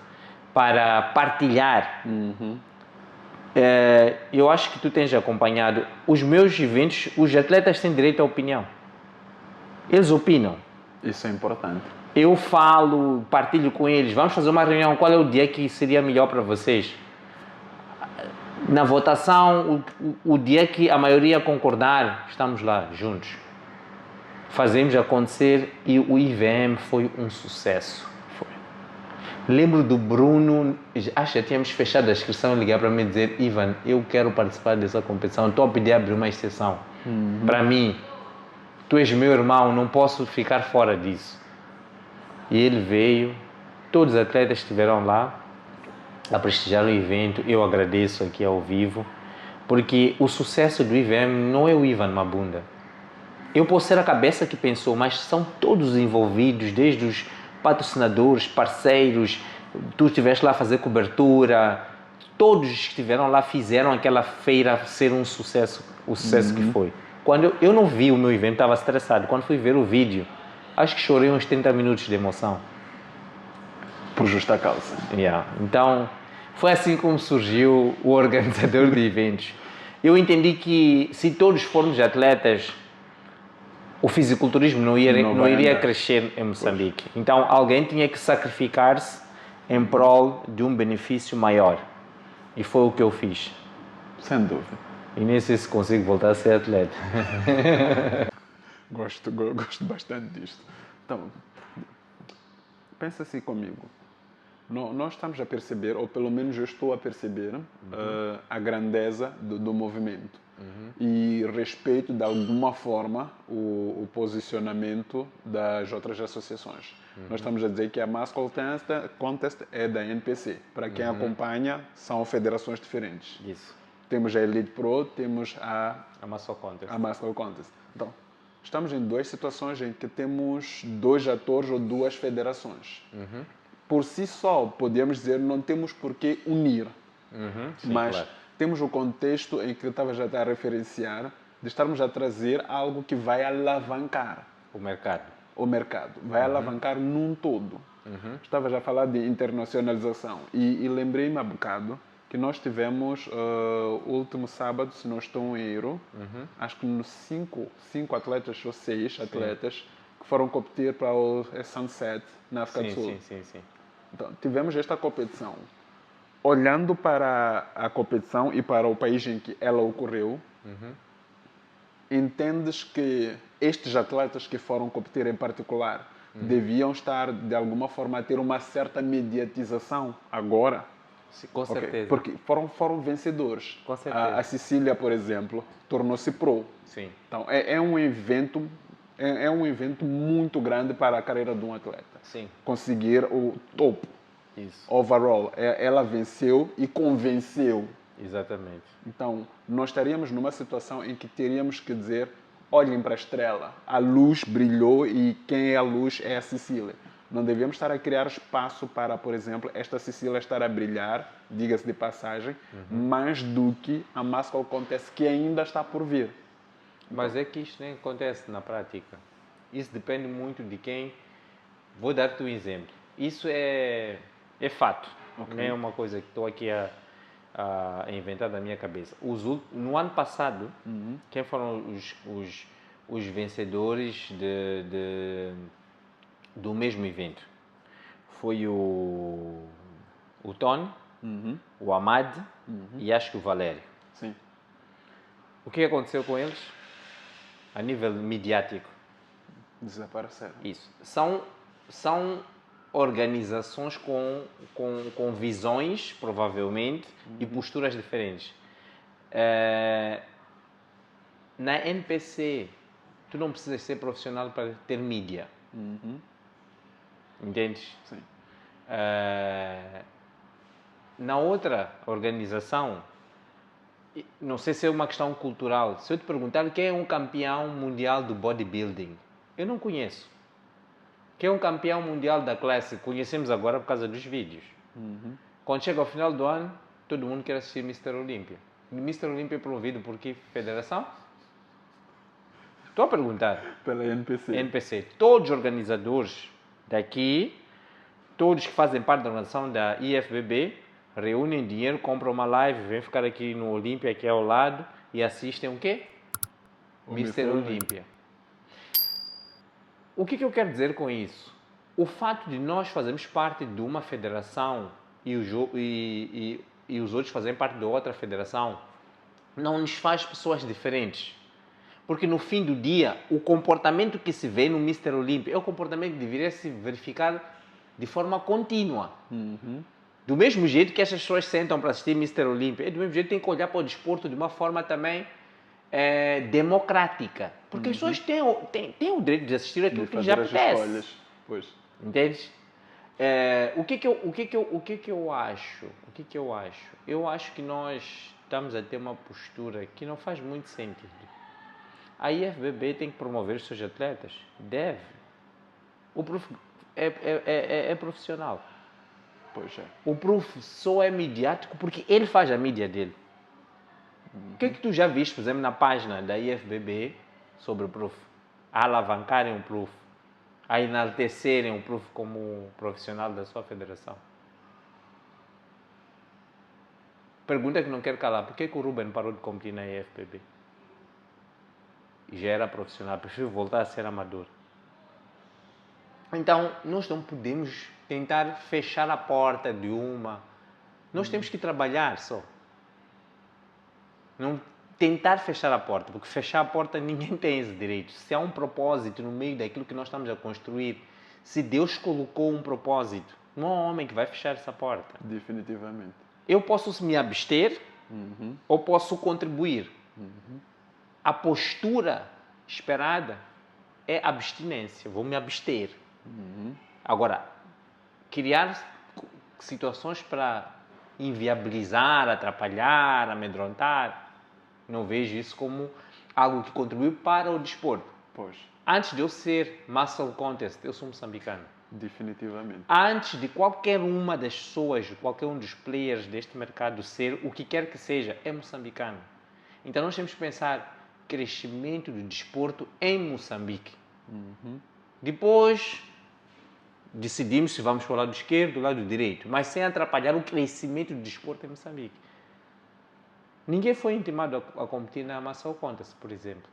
para partilhar. Eu acho que tu tens acompanhado os meus eventos, os atletas têm direito à opinião. Eles opinam. Isso é importante. Eu falo, partilho com eles, vamos fazer uma reunião, qual é o dia que seria melhor para vocês? Na votação, o dia que a maioria concordar, estamos lá, juntos. Fazemos acontecer e o IVM foi um sucesso. Lembro do Bruno, acho que já tínhamos fechado a inscrição, ligar para mim e dizer, Ivan, eu quero participar dessa competição, estou a pedir abrir uma exceção. Para mim, tu és meu irmão, não posso ficar fora disso. E ele veio, todos os atletas estiveram lá a prestigiar o evento. Eu agradeço aqui ao vivo, porque o sucesso do IVM não é o Ivan Mabunda. Eu posso ser a cabeça que pensou, mas são todos envolvidos, desde os patrocinadores, parceiros, tu estiveste lá a fazer cobertura, todos que estiveram lá fizeram aquela feira ser um sucesso, o sucesso que foi. Quando eu não vi o meu evento, estava estressado. Quando fui ver o vídeo, acho que chorei uns 30 minutos de emoção. Por justa causa. Então, foi assim como surgiu o organizador de eventos. Eu entendi que se todos formos atletas, o fisiculturismo não iria crescer em Moçambique. Então, alguém tinha que sacrificar-se em prol de um benefício maior. E foi o que eu fiz. Sem dúvida. E nem sei se consigo voltar a ser atleta. Gosto bastante disto. Então, pensa assim comigo. Nós estamos a perceber, ou pelo menos eu estou a perceber, a grandeza do movimento. E respeito, de alguma forma, o posicionamento das outras associações. Nós estamos a dizer que a Mass Contest é da NPC. Para quem acompanha, são federações diferentes. Isso. Temos a Elite Pro, temos a Muscle Contest. A Muscle Contest. Então, estamos em 2 situações em que temos 2 atores ou 2 federações. Por si só, podemos dizer, não temos por que unir. Sim, mas claro. Temos o contexto em que eu estava já a referenciar, de estarmos a trazer algo que vai alavancar o mercado. Vai alavancar num todo. Estava já a falar de internacionalização e lembrei-me há bocado que nós tivemos o último sábado, se não estou em erro, acho que 5 atletas ou 6 atletas que foram competir para o Sunset na África do Sul. Sim. Então, tivemos esta competição. olhando para a competição e para o país em que ela ocorreu, entendes que estes atletas que foram competir em particular deviam estar, de alguma forma, a ter uma certa mediatização agora? Sim, com Ok? certeza. Porque foram vencedores. Com certeza. A Cecília, por exemplo, tornou-se pro. Sim. Então, é um evento... É um evento muito grande para a carreira de um atleta. Sim. Conseguir o topo. Isso. Overall. Ela venceu e convenceu. Exatamente. Então, nós estaríamos numa situação em que teríamos que dizer: olhem para a estrela, a luz brilhou e quem é a luz é a Cecília. Não devemos estar a criar espaço para, por exemplo, esta Cecília estar a brilhar, diga-se de passagem, mais do que a Muscle Contest que ainda está por vir. Mas é que isto nem acontece na prática. Isso depende muito de quem... Vou dar-te um exemplo. Isso é fato. Ok. Não é uma coisa que estou aqui a inventar da minha cabeça. No ano passado, quem foram os vencedores do mesmo evento? Foi o Tony, o Amad e acho que o Valério. Sim. O que aconteceu com eles? A nível midiático. Desapareceram. Isso. São organizações com visões, provavelmente, e posturas diferentes. Na NPC, tu não precisas ser profissional para ter mídia. Entendes? Sim. Na outra organização, não sei se é uma questão cultural, se eu te perguntar quem é um campeão mundial do bodybuilding, eu não conheço. Quem é um campeão mundial da classe, conhecemos agora por causa dos vídeos. Quando chega ao final do ano, todo mundo quer assistir Mr. Olympia. Mr. Olympia é promovido por que federação? Estou a perguntar. Pela NPC. NPC. Todos os organizadores daqui, todos que fazem parte da organização da IFBB, reúnem dinheiro, compram uma live, vêm ficar aqui no Olympia, aqui ao lado, e assistem o quê? O Mr. Olympia. O que eu quero dizer com isso? O fato de nós fazermos parte de uma federação e os outros fazerem parte de outra federação não nos faz pessoas diferentes. Porque no fim do dia, o comportamento que se vê no Mr. Olympia é o comportamento que deveria se verificar de forma contínua. Do mesmo jeito que essas pessoas sentam para assistir Mr. Olympia, do mesmo jeito tem que olhar para o desporto de uma forma também democrática. Porque as pessoas têm o direito de assistir aquilo que lhes apetece. Pois. Entendes? O que que eu acho? Eu acho que nós estamos a ter uma postura que não faz muito sentido. A IFBB tem que promover os seus atletas? Deve. O prof é profissional. Pois é. O prof só é midiático porque ele faz a mídia dele. O que é que tu já viste, por exemplo, na página da IFBB sobre o prof? A alavancarem o prof, a enaltecerem o prof como profissional da sua federação. Pergunta que não quero calar, por que o Ruben parou de competir na IFBB? E já era profissional, prefiro voltar a ser amador. Então, nós não podemos tentar fechar a porta de uma. Nós temos que trabalhar só. Não tentar fechar a porta, porque fechar a porta ninguém tem esse direito. Se há um propósito no meio daquilo que nós estamos a construir, se Deus colocou um propósito, não há homem que vai fechar essa porta. Definitivamente. Eu posso me abster ou posso contribuir. A postura esperada é abstinência. Vou me abster. Agora, criar situações para inviabilizar, atrapalhar, amedrontar, não vejo isso como algo que contribui para o desporto. Pois. Antes de eu ser Muscle Contest, eu sou moçambicano. Definitivamente. Antes de qualquer uma das pessoas, qualquer um dos players deste mercado ser o que quer que seja, é moçambicano. Então nós temos que pensar crescimento do desporto em Moçambique. Depois decidimos se vamos para o lado esquerdo ou lado direito, mas sem atrapalhar o crescimento do desporto em Moçambique. Ninguém foi intimado a competir na Muscle Contest, por exemplo.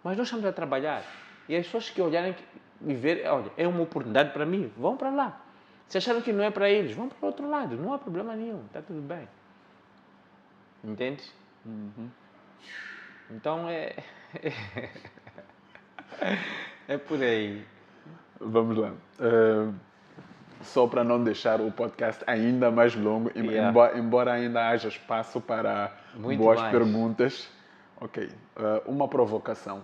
Mas nós estamos a trabalhar. E as pessoas que olharem e ver, olha, é uma oportunidade para mim, vão para lá. Se acharam que não é para eles, vão para o outro lado, não há problema nenhum, está tudo bem. Entende? Então é por aí. Vamos lá. Só para não deixar o podcast ainda mais longo, embora ainda haja espaço para Muito boas mais. perguntas. Ok. Uma provocação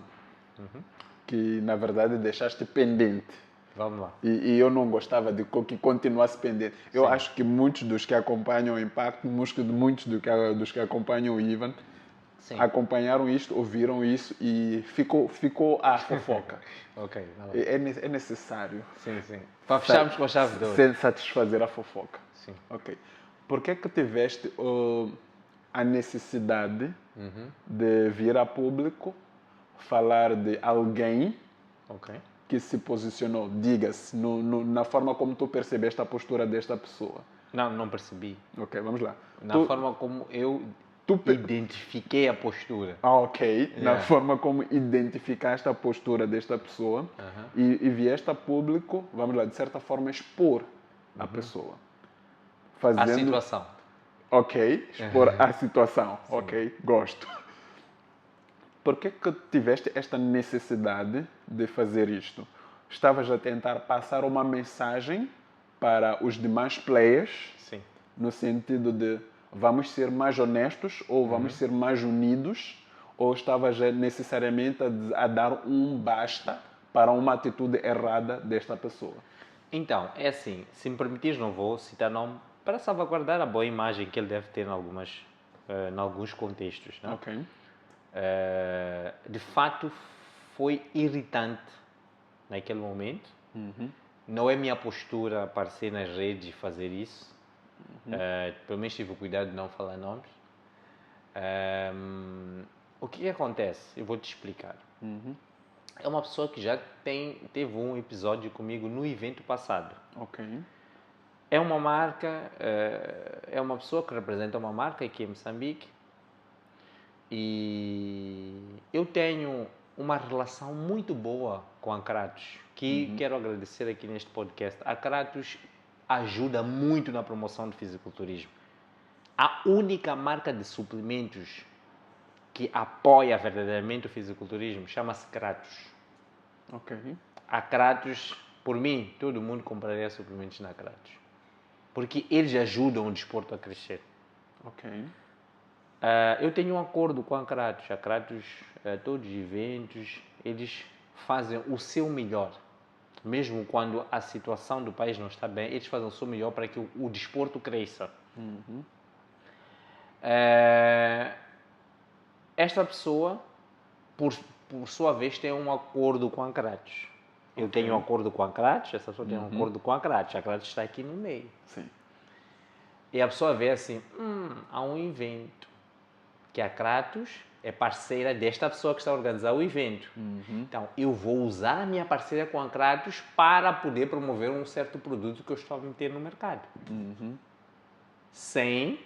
que, na verdade, deixaste pendente. Vamos lá. E eu não gostava de que continuasse pendente. Eu Sim. acho que muitos dos que acompanham o Impacto, muitos dos que acompanham o Ivan, Sim. acompanharam isto, ouviram isso e ficou a fofoca. Ok, vai lá. É necessário. Sim. Para fecharmos com a chave de ouro. Satisfazer a fofoca. Sim. Ok. Por que tiveste a necessidade de vir a público falar de alguém Ok. que se posicionou, diga-se, na forma como tu percebeste a postura desta pessoa? Não percebi. Ok, vamos lá. Na forma como eu identifiquei a postura. Ok. Na forma como identificaste a postura desta pessoa e vieste a público, vamos lá, de certa forma, expor a pessoa. A situação. Ok, expor a situação. Ok, gosto. Por que tiveste esta necessidade de fazer isto? Estavas a tentar passar uma mensagem para os demais players, Sim. no sentido de vamos ser mais honestos ou vamos ser mais unidos, ou estavas necessariamente a dar um basta para uma atitude errada desta pessoa? Então, é assim, se me permitires, não vou citar nome, para salvaguardar a boa imagem que ele deve ter em alguns contextos. Não? Ok. De fato, foi irritante naquele momento. Não é minha postura aparecer nas redes e fazer isso. Pelo menos tive o cuidado de não falar nomes. O que acontece? Eu vou te explicar. É uma pessoa que já teve um episódio comigo no evento passado. Ok. É uma marca, é uma pessoa que representa uma marca aqui em Moçambique e eu tenho uma relação muito boa com a Kratos, que quero agradecer aqui neste podcast. A Kratos ajuda muito na promoção do fisiculturismo. A única marca de suplementos que apoia verdadeiramente o fisiculturismo chama-se Kratos. Ok. A Kratos, por mim, todo mundo compraria suplementos na Kratos. Porque eles ajudam o desporto a crescer. Ok. Eu tenho um acordo com a Kratos. A Kratos, todos os eventos, eles fazem o seu melhor. Mesmo quando a situação do país não está bem, eles fazem o seu melhor para que o desporto cresça. Esta pessoa, por sua vez, tem um acordo com a Kratos. Eu tenho um acordo com a Kratos, essa pessoa tem um acordo com a Kratos. A Kratos está aqui no meio. Sim. E a pessoa vê assim, há um evento que a Kratos é parceira desta pessoa que está a organizar o evento. Então, eu vou usar a minha parceria com a Kratos para poder promover um certo produto que eu estou a meter no mercado. Sem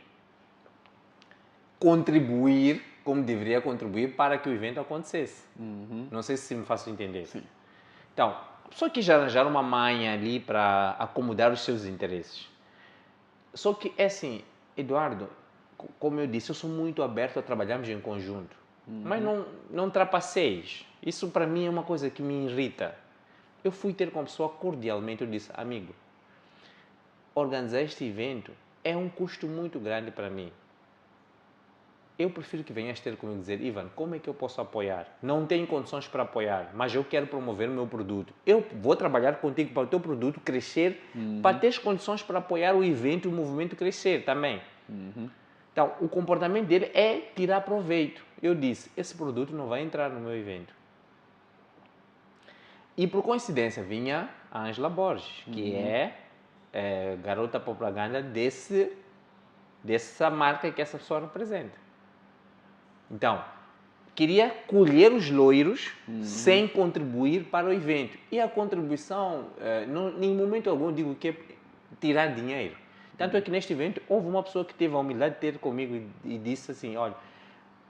contribuir como deveria contribuir para que o evento acontecesse. Não sei se me faço entender. Sim. Então, a pessoa quis arranjar uma manha ali para acomodar os seus interesses. Só que é assim, Eduardo, como eu disse, eu sou muito aberto a trabalharmos em conjunto. Mas não trapaceis. Isso para mim é uma coisa que me irrita. Eu fui ter com a pessoa cordialmente, eu disse, amigo, organizar este evento é um custo muito grande para mim. Eu prefiro que venhas ter comigo e dizer, Ivan, como é que eu posso apoiar? Não tenho condições para apoiar, mas eu quero promover o meu produto. Eu vou trabalhar contigo para o teu produto crescer, para ter condições para apoiar o evento e o movimento crescer também. Então, o comportamento dele é tirar proveito. Eu disse, esse produto não vai entrar no meu evento. E por coincidência vinha a Ângela Borges, que é garota propaganda dessa marca que essa pessoa representa. Então, queria colher os loiros sem contribuir para o evento. E a contribuição, em momento algum, digo que é tirar dinheiro. Tanto é que neste evento houve uma pessoa que teve a humildade de ter comigo e disse assim, olha,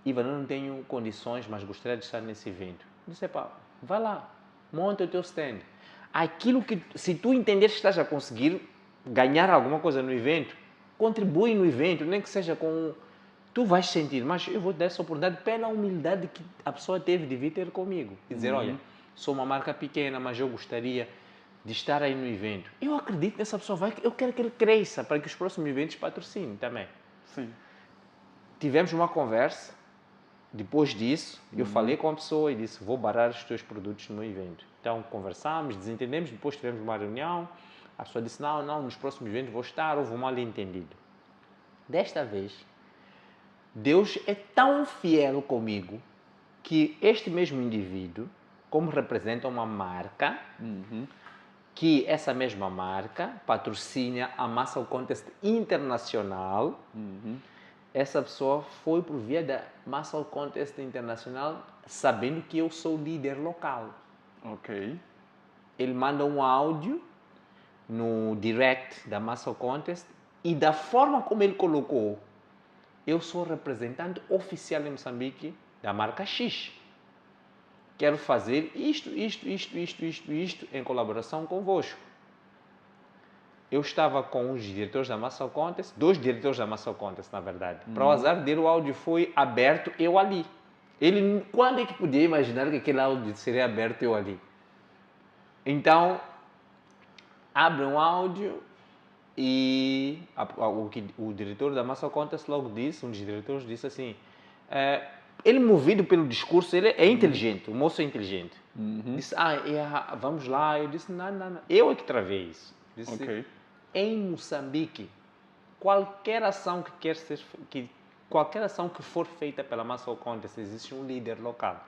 Ivan, eu não tenho condições, mas gostaria de estar nesse evento. Eu disse, pá, vai lá, monta o teu stand. Aquilo que, se tu entenderes que estás a conseguir, ganhar alguma coisa no evento, contribui no evento, nem que seja com... Tu vais sentir, mas eu vou te dar essa oportunidade pela humildade que a pessoa teve de vir ter comigo. E dizer, olha, sou uma marca pequena, mas eu gostaria de estar aí no evento. Eu acredito nessa pessoa, eu quero que ele cresça para que os próximos eventos patrocinem também. Sim. Tivemos uma conversa, depois disso, eu falei com a pessoa e disse, vou barrar os teus produtos no evento. Então, conversámos, desentendemos, depois tivemos uma reunião, a pessoa disse, não, nos próximos eventos vou estar, houve um mal-entendido. Desta vez, Deus é tão fiel comigo que este mesmo indivíduo, como representa uma marca, que essa mesma marca patrocina a Muscle Contest Internacional, essa pessoa foi por via da Muscle Contest Internacional sabendo que eu sou líder local. Ok. Ele manda um áudio no direct da Muscle Contest e da forma como ele colocou, eu sou representante oficial em Moçambique da marca X. Quero fazer isto em colaboração convosco. Eu estava com os diretores da Muscle Contest, 2 diretores da Muscle Contest, na verdade. Para o azar dele, o áudio foi aberto, eu ali. Ele, quando é que podia imaginar que aquele áudio seria aberto, eu ali? Então, abre um áudio e o diretor da Muscle Contest logo disse, um dos diretores disse assim, ele movido pelo discurso, ele é inteligente, o moço é inteligente. Disse, vamos lá. Eu disse, não, eu é que travei isso. Disse, Ok. em Moçambique, qualquer ação qualquer ação que for feita pela Muscle Contest, existe um líder local.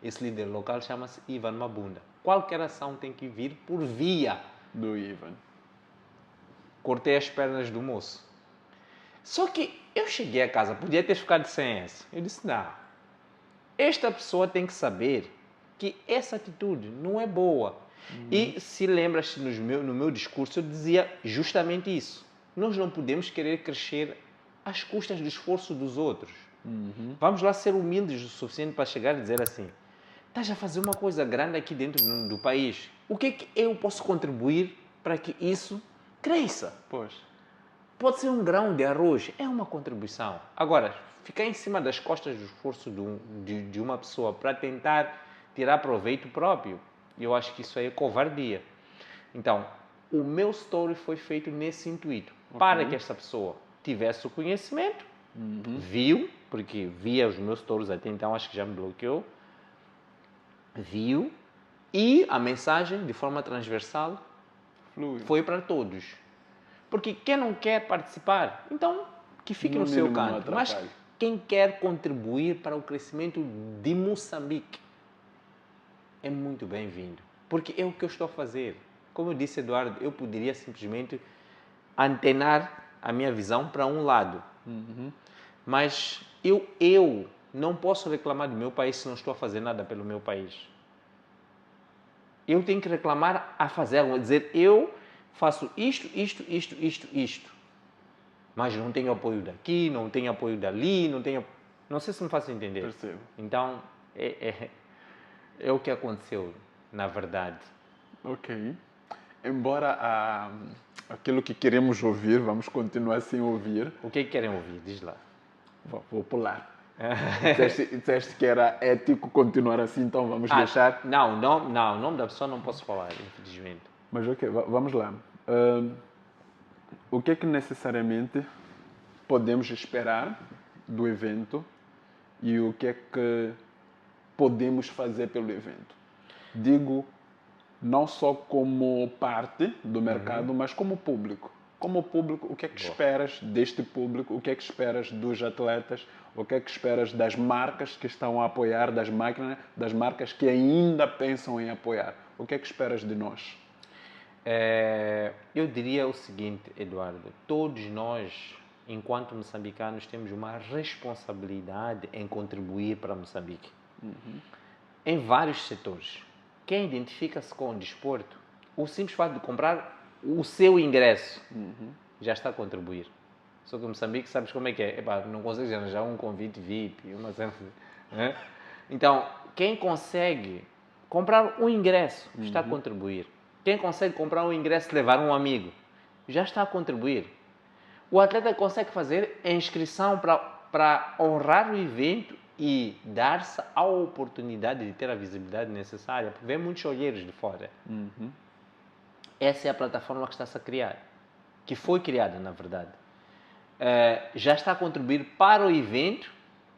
Esse líder local chama-se Ivan Mabunda. Qualquer ação tem que vir por via do Ivan. Cortei as pernas do moço. Só que eu cheguei a casa, podia ter ficado sem essa. Eu disse, não. Esta pessoa tem que saber que essa atitude não é boa. E se lembras, no meu discurso, eu dizia justamente isso. Nós não podemos querer crescer às custas do esforço dos outros. Vamos lá ser humildes o suficiente para chegar e dizer assim, estás a fazer uma coisa grande aqui dentro do país. O que é que eu posso contribuir para que isso cresça? Pois. Pode ser um grão de arroz, é uma contribuição. Agora, ficar em cima das costas do esforço de uma pessoa para tentar tirar proveito próprio, eu acho que isso aí é covardia. Então, o meu story foi feito nesse intuito, para que essa pessoa tivesse o conhecimento, viu, porque via os meus stories até então, acho que já me bloqueou, viu, e a mensagem, de forma transversal, foi para todos. Porque quem não quer participar, então que fique no seu canto. Mas quem quer contribuir para o crescimento de Moçambique é muito bem-vindo. Porque é o que eu estou a fazer. Como eu disse, Eduardo, eu poderia simplesmente antenar a minha visão para um lado. Mas eu não posso reclamar do meu país se não estou a fazer nada pelo meu país. Eu tenho que reclamar a fazer algo, dizer eu faço isto. Mas não tenho apoio daqui, não tenho apoio dali, não sei se me faço entender. Percebo. Então, é o que aconteceu, na verdade. Ok. Embora aquilo que queremos ouvir, vamos continuar sem ouvir. O que querem ouvir? Diz lá. Vou pular. Disseste que era ético continuar assim, então vamos deixar. Não, o nome da pessoa não posso falar, infelizmente. Mas ok, vamos lá. O que é que necessariamente podemos esperar do evento e o que é que podemos fazer pelo evento? Digo, não só como parte do mercado, mas como público. Como público, o que é que esperas deste público? O que é que esperas dos atletas? O que é que esperas das marcas que estão a apoiar, das máquinas, das marcas que ainda pensam em apoiar? O que é que esperas de nós? Eu diria o seguinte, Eduardo. Todos nós, enquanto moçambicanos, temos uma responsabilidade em contribuir para Moçambique. Em vários setores. Quem identifica-se com o desporto, o simples fato de comprar o seu ingresso já está a contribuir. Só que em Moçambique, sabes como é que é? Não consegues arranjar um convite VIP, né? Então, quem consegue comprar um ingresso está a contribuir. Quem consegue comprar um ingresso e levar um amigo já está a contribuir. O atleta consegue fazer a inscrição para honrar o evento e dar-se a oportunidade de ter a visibilidade necessária, porque vem muitos olheiros de fora. Essa é a plataforma que está-se a criar, que foi criada, na verdade. Já está a contribuir para o evento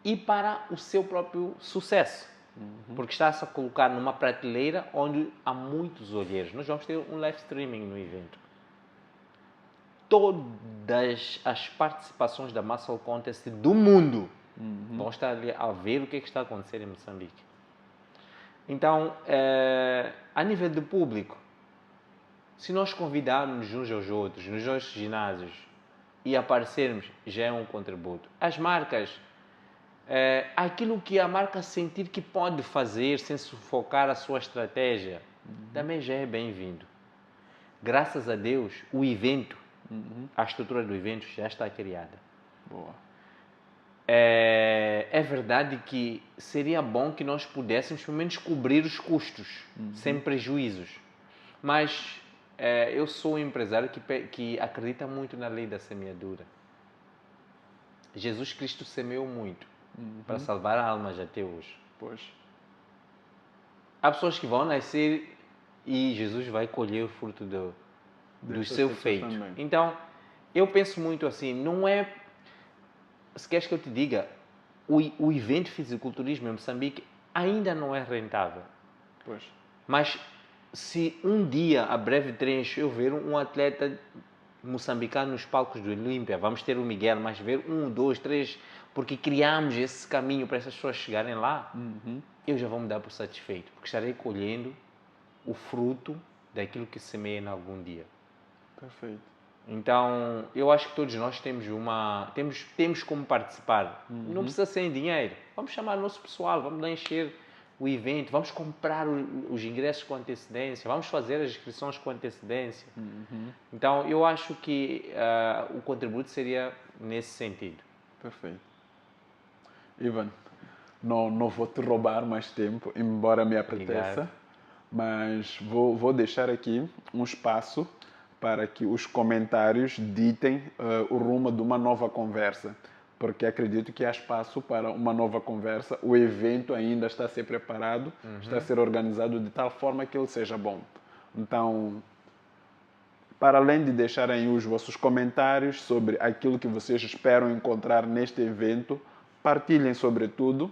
e para o seu próprio sucesso. Porque está-se a colocar numa prateleira onde há muitos olheiros. Nós vamos ter um live streaming no evento. Todas as participações da Muscle Contest do mundo vão estar ali a ver o que está a acontecer em Moçambique. Então, a nível de público, se nós convidarmos uns aos outros nos nossos ginásios e aparecermos, já é um contributo. As marcas, aquilo que a marca sentir que pode fazer sem sufocar a sua estratégia, também já é bem-vindo. Graças a Deus, o evento, a estrutura do evento já está criada. Boa. É verdade que seria bom que nós pudéssemos, pelo menos, cobrir os custos, sem prejuízos. Mas eu sou um empresário que acredita muito na lei da semeadura. Jesus Cristo semeou muito para salvar almas até hoje. Pois. Há pessoas que vão nascer e Jesus vai colher o fruto do seu feito. Também. Então, eu penso muito assim, não é... Se queres que eu te diga, o evento de fisiculturismo em Moçambique ainda não é rentável. Pois. Mas se um dia, a breve trecho, eu ver um atleta moçambicano nos palcos do Olímpia, vamos ter o Miguel, mas ver 1, 2, 3, porque criamos esse caminho para essas pessoas chegarem lá, eu já vou me dar por satisfeito, porque estarei colhendo o fruto daquilo que semeei em algum dia. Perfeito. Então, eu acho que todos nós temos como participar. Não precisa ser em dinheiro. Vamos chamar o nosso pessoal, vamos lá encher o evento, vamos comprar os ingressos com antecedência, vamos fazer as inscrições com antecedência. Então, eu acho que o contributo seria nesse sentido. Perfeito. Ivan, não vou te roubar mais tempo, embora me apeteça, mas vou deixar aqui um espaço para que os comentários ditem o rumo de uma nova conversa, porque acredito que há espaço para uma nova conversa. O evento ainda está a ser preparado, está a ser organizado de tal forma que ele seja bom. Então, para além de deixarem os vossos comentários sobre aquilo que vocês esperam encontrar neste evento, partilhem, sobretudo,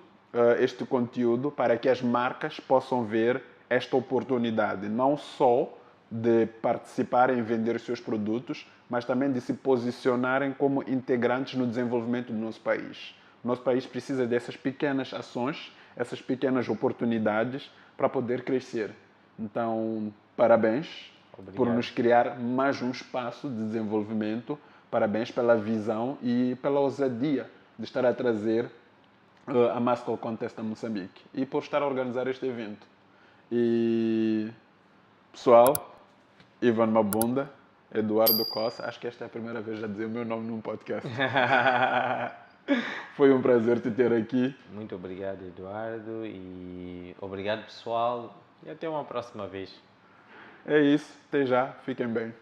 este conteúdo para que as marcas possam ver esta oportunidade, não só de participarem em vender os seus produtos, mas também de se posicionarem como integrantes no desenvolvimento do nosso país. O nosso país precisa dessas pequenas ações, essas pequenas oportunidades para poder crescer. Então, parabéns. Obrigado por nos criar mais um espaço de desenvolvimento. Parabéns pela visão e pela ousadia de estar a trazer a Muscle Contest a Moçambique e por estar a organizar este evento. E, pessoal, Ivan Mabunda, Eduardo Costa, acho que esta é a primeira vez a dizer o meu nome num podcast. Foi um prazer te ter aqui. Muito obrigado, Eduardo, e obrigado, pessoal, e até uma próxima vez. É isso, até já, fiquem bem.